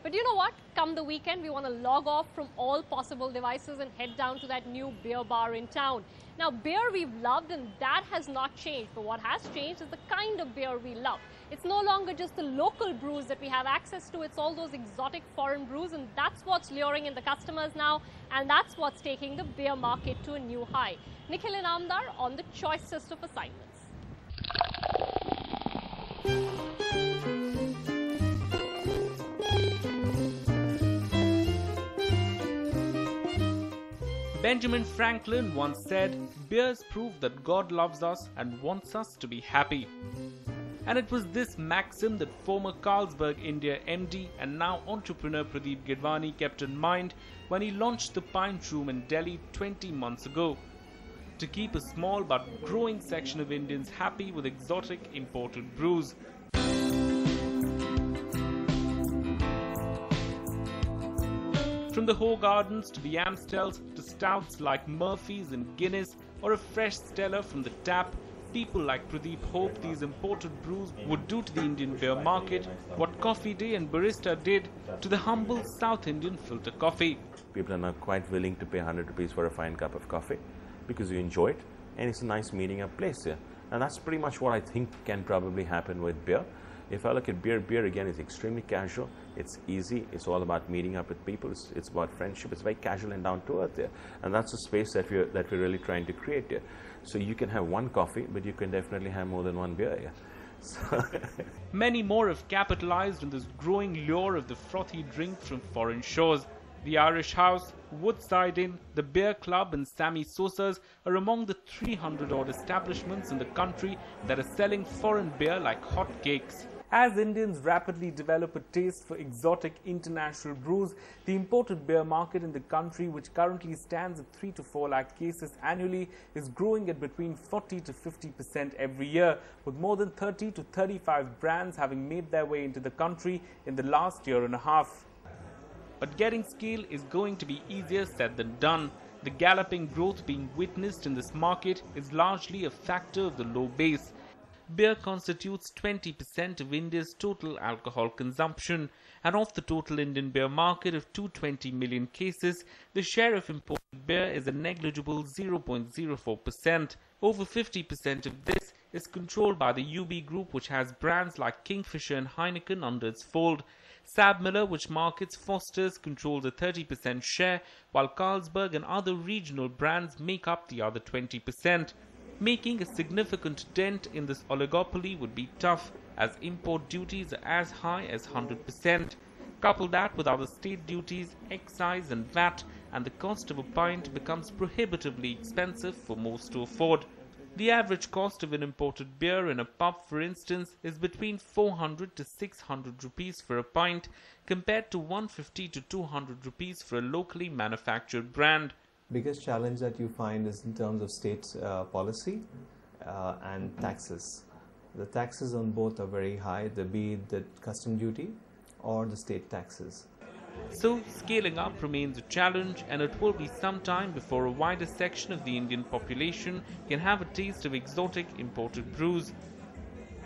But you know what? Come the weekend, we want to log off from all possible devices and head down to that new beer bar in town. Now, beer we've loved, and that has not changed. But what has changed is the kind of beer we love. It's no longer just the local brews that we have access to. It's all those exotic foreign brews, and that's what's luring in the customers now. And that's what's taking the beer market to a new high. Nikhil and Amdar on the choicest of assignments. Benjamin Franklin once said, "Beers prove that God loves us and wants us to be happy." And it was this maxim that former Carlsberg India MD and now entrepreneur Pradeep Gidwani kept in mind when he launched the Pint Room in Delhi 20 months ago. To keep a small but growing section of Indians happy with exotic imported brews. From the Ho Gardens to the Amstels to stouts like Murphy's and Guinness or a fresh Stella from the tap, people like Pradeep hope these imported brews would do to the Indian beer market what Coffee Day and Barista did to the humble South Indian filter coffee. People are now quite willing to pay 100 rupees for a fine cup of coffee because you enjoy it and it's a nice meeting up place here. And that's pretty much what I think can probably happen with beer. If I look at beer again is extremely casual, it's easy, it's all about meeting up with people, it's about friendship, it's very casual and down to earth there. And that's the space that we're really trying to create here. So you can have one coffee, but you can definitely have more than one beer here. So many more have capitalized on this growing lure of the frothy drink from foreign shores. The Irish House, Woodside Inn, the Beer Club and Sammy Sosa's are among the 300-odd establishments in the country that are selling foreign beer like hotcakes. As Indians rapidly develop a taste for exotic international brews, the imported beer market in the country, which currently stands at 3 to 4 lakh cases annually, is growing at between 40 to 50% every year, with more than 30 to 35 brands having made their way into the country in the last year and a half. But getting scale is going to be easier said than done. The galloping growth being witnessed in this market is largely a factor of the low base. Beer constitutes 20% of India's total alcohol consumption, and of the total Indian beer market of 220 million cases, the share of imported beer is a negligible 0.04%. Over 50% of this is controlled by the UB Group, which has brands like Kingfisher and Heineken under its fold. Sabmiller, which markets Foster's, controls a 30% share, while Carlsberg and other regional brands make up the other 20%. Making a significant dent in this oligopoly would be tough, as import duties are as high as 100%. Couple that with other state duties, excise and VAT, and the cost of a pint becomes prohibitively expensive for most to afford. The average cost of an imported beer in a pub, for instance, is between 400 to 600 rupees for a pint, compared to 150 to 200 rupees for a locally manufactured brand. Biggest challenge that you find is in terms of state policy and taxes. The taxes on both are very high, be it the custom duty or the state taxes. So, scaling up remains a challenge, and it will be some time before a wider section of the Indian population can have a taste of exotic imported brews.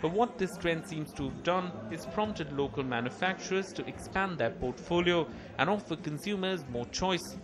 But what this trend seems to have done is prompted local manufacturers to expand their portfolio and offer consumers more choice.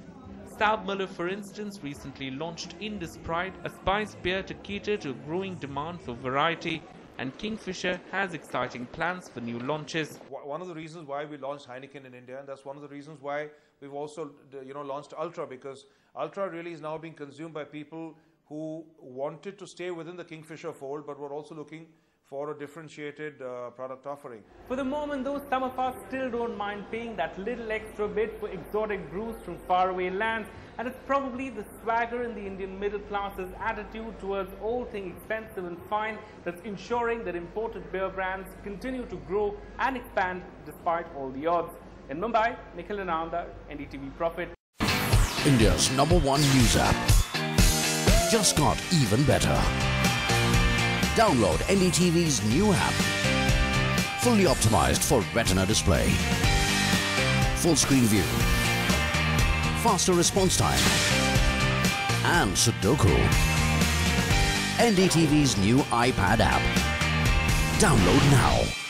Sabmiller, for instance, recently launched Indus Pride, a spiced beer to cater to a growing demand for variety, and Kingfisher has exciting plans for new launches. One of the reasons why we launched Heineken in India, and that's one of the reasons why we've also launched Ultra, because Ultra really is now being consumed by people who wanted to stay within the Kingfisher fold but were also looking for a differentiated product offering. For the moment though, some of us still don't mind paying that little extra bit for exotic brews from faraway lands, and it's probably the swagger in the Indian middle class's attitude towards all things expensive and fine that's ensuring that imported beer brands continue to grow and expand despite all the odds. In Mumbai, Nikhil and Amdar, NDTV Profit. India's #1 news app just got even better. Download NDTV's new app. Fully optimized for retina display. Full screen view. Faster response time. And Sudoku. NDTV's new iPad app. Download now.